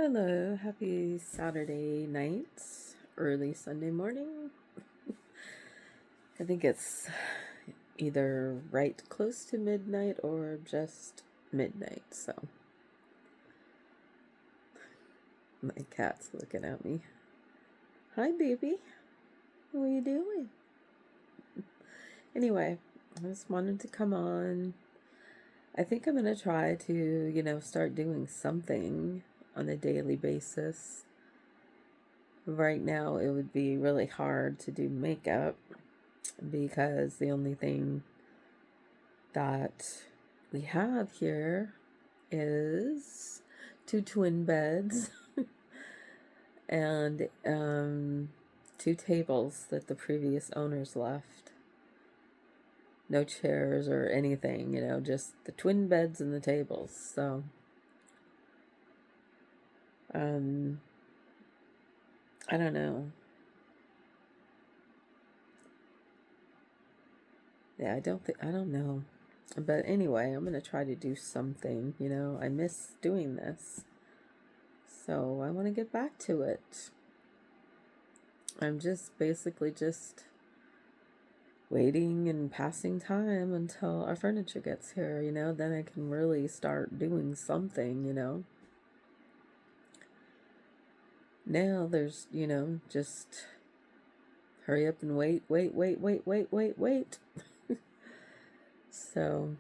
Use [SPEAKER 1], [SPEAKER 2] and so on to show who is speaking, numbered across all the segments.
[SPEAKER 1] Hello, happy Saturday night, early Sunday morning. I think it's either right close to midnight or just midnight, so my cat's looking at me. Hi, baby. What are you doing? Anyway, I just wanted to come on. I think I'm going to try to, start doing something on a daily basis. Right now, it would be really hard to do makeup because the only thing that we have here is two twin beds and two tables that the previous owners left. No chairs or anything, just the twin beds and the tables. So, I don't know. Yeah, I don't know. But anyway, I'm going to try to do something, I miss doing this. So I want to get back to it. I'm just basically just waiting and passing time until our furniture gets here, then I can really start doing something. Now there's, just hurry up and wait. So,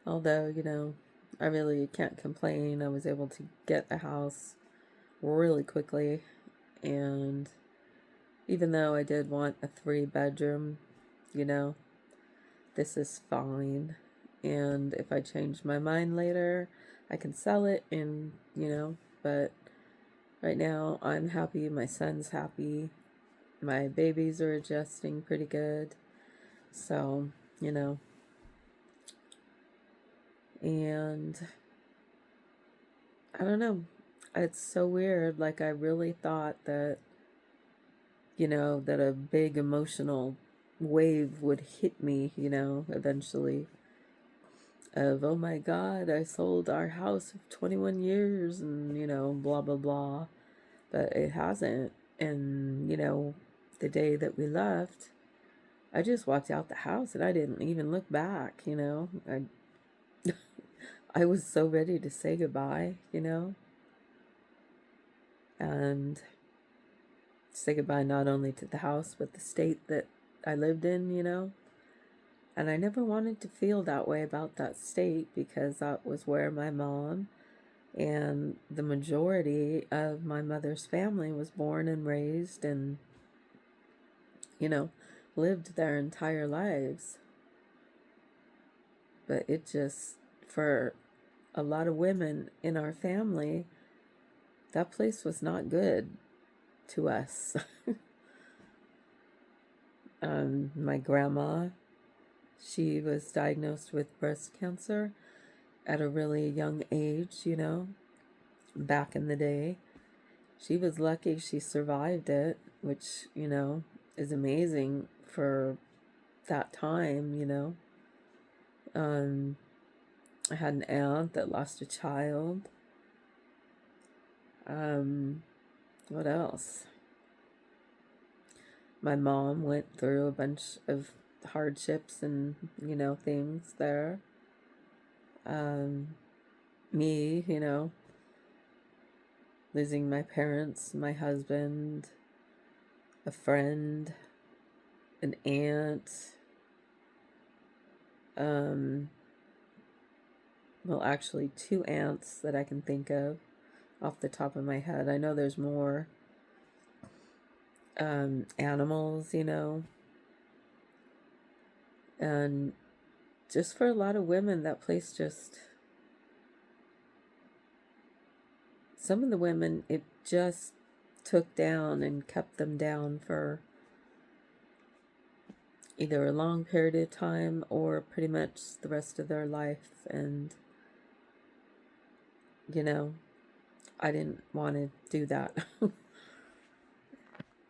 [SPEAKER 1] although, I really can't complain. I was able to get a house really quickly, and even though I did want a 3-bedroom, this is fine. And if I change my mind later, I can sell it but right now I'm happy, my son's happy, my babies are adjusting pretty good. So, and I don't know. It's so weird. Like, I really thought that a big emotional wave would hit me, eventually. Of, oh my God, I sold our house of 21 years and, blah, blah, blah. But it hasn't. And, the day that we left, I just walked out the house and I didn't even look back, I was so ready to say goodbye, and say goodbye not only to the house, but the state that I lived in. And I never wanted to feel that way about that state because that was where my mom and the majority of my mother's family was born and raised and, lived their entire lives. But it just, for a lot of women in our family, that place was not good to us. My grandma, she was diagnosed with breast cancer at a really young age, back in the day. She was lucky she survived it, which, is amazing for that time. I had an aunt that lost a child. What else? My mom went through a bunch of hardships and, things there. Me, losing my parents, my husband, a friend, an aunt, well, actually 2 aunts that I can think of off the top of my head. I know there's more. Animals, and just for a lot of women, that place just, some of the women, it just took down and kept them down for either a long period of time or pretty much the rest of their life. And, I didn't want to do that.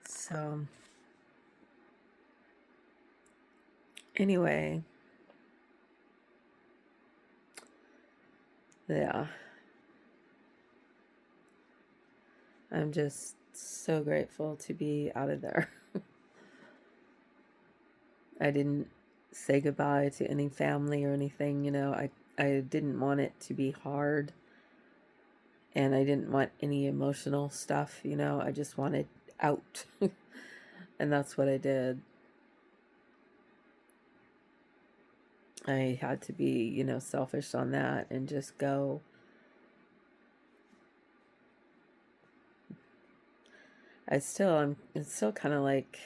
[SPEAKER 1] So, anyway, yeah. I'm just so grateful to be out of there. I didn't say goodbye to any family or anything, you know. I didn't want it to be hard, and I didn't want any emotional stuff, you know. I just wanted out. And that's what I did. I had to be, you know, selfish on that and just go. It's still kind of like,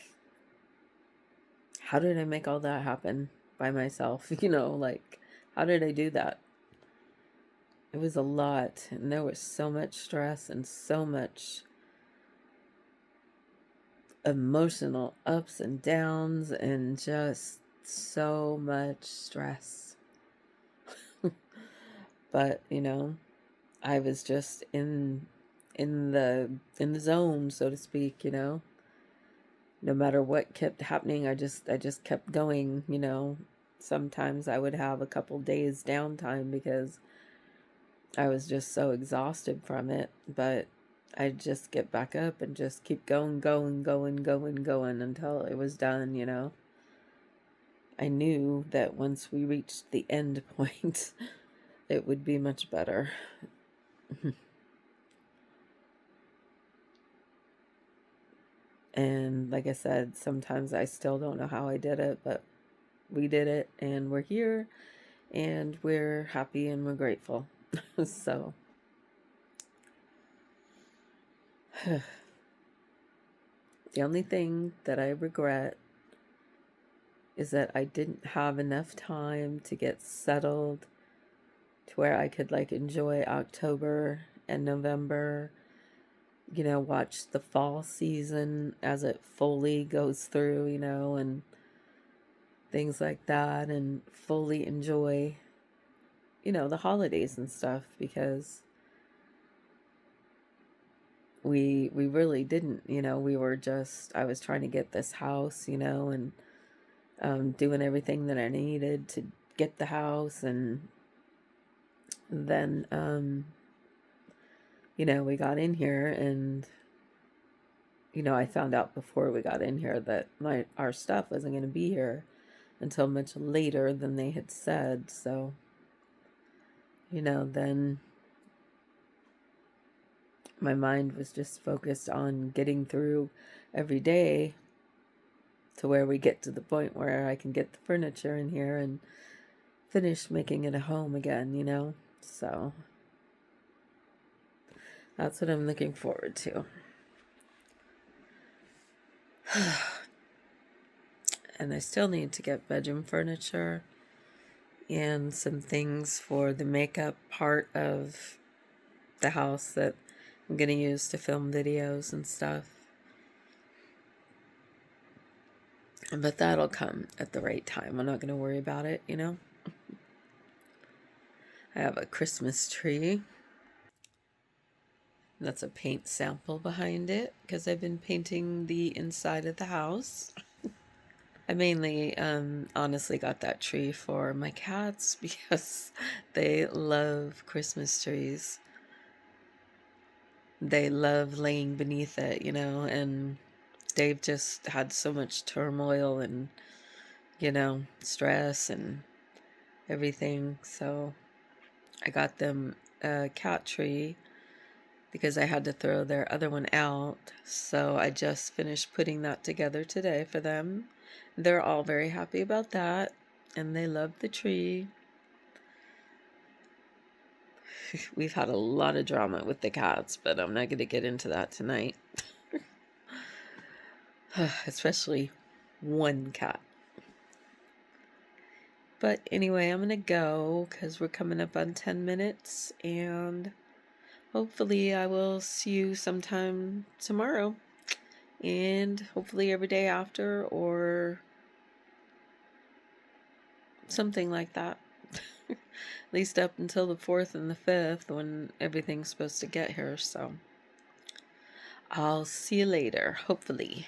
[SPEAKER 1] how did I make all that happen by myself? You know, like, how did I do that? It was a lot, and there was so much stress and so much emotional ups and downs and just so much stress. But, you know, I was just in the zone, so to speak, you know. No matter what kept happening, I just kept going, you know. Sometimes I would have a couple days downtime because I was just so exhausted from it, but I'd just get back up and just keep going until it was done, you know. I knew that once we reached the end point, it would be much better. And like I said, sometimes I still don't know how I did it, but we did it and we're here and we're happy and we're grateful. So, the only thing that I regret is that I didn't have enough time to get settled to where I could like enjoy October and November, you know, watch the fall season as it fully goes through, you know, and things like that, and fully enjoy, you know, the holidays and stuff, because we really didn't, you know. We were just, I was trying to get this house, you know, and doing everything that I needed to get the house, and then you know, we got in here, and you know, I found out before we got in here that our stuff wasn't going to be here until much later than they had said. So, you know, then my mind was just focused on getting through every day to where we get to the point where I can get the furniture in here and finish making it a home again, you know? So that's what I'm looking forward to. And I still need to get bedroom furniture and some things for the makeup part of the house that I'm going to use to film videos and stuff. But that'll come at the right time. I'm not going to worry about it, you know? I have a Christmas tree. That's a paint sample behind it because I've been painting the inside of the house. I mainly, honestly got that tree for my cats because they love Christmas trees. They love laying beneath it, you know, and they've just had so much turmoil and, you know, stress and everything. So I got them a cat tree because I had to throw their other one out. So I just finished putting that together today for them. They're all very happy about that, and they love the tree. We've had a lot of drama with the cats, but I'm not going to get into that tonight. Especially one cat. But anyway, I'm going to go because we're coming up on 10 minutes, and hopefully I will see you sometime tomorrow, and hopefully every day after, or something like that. At least up until the 4th and the 5th when everything's supposed to get here. So I'll see you later, hopefully.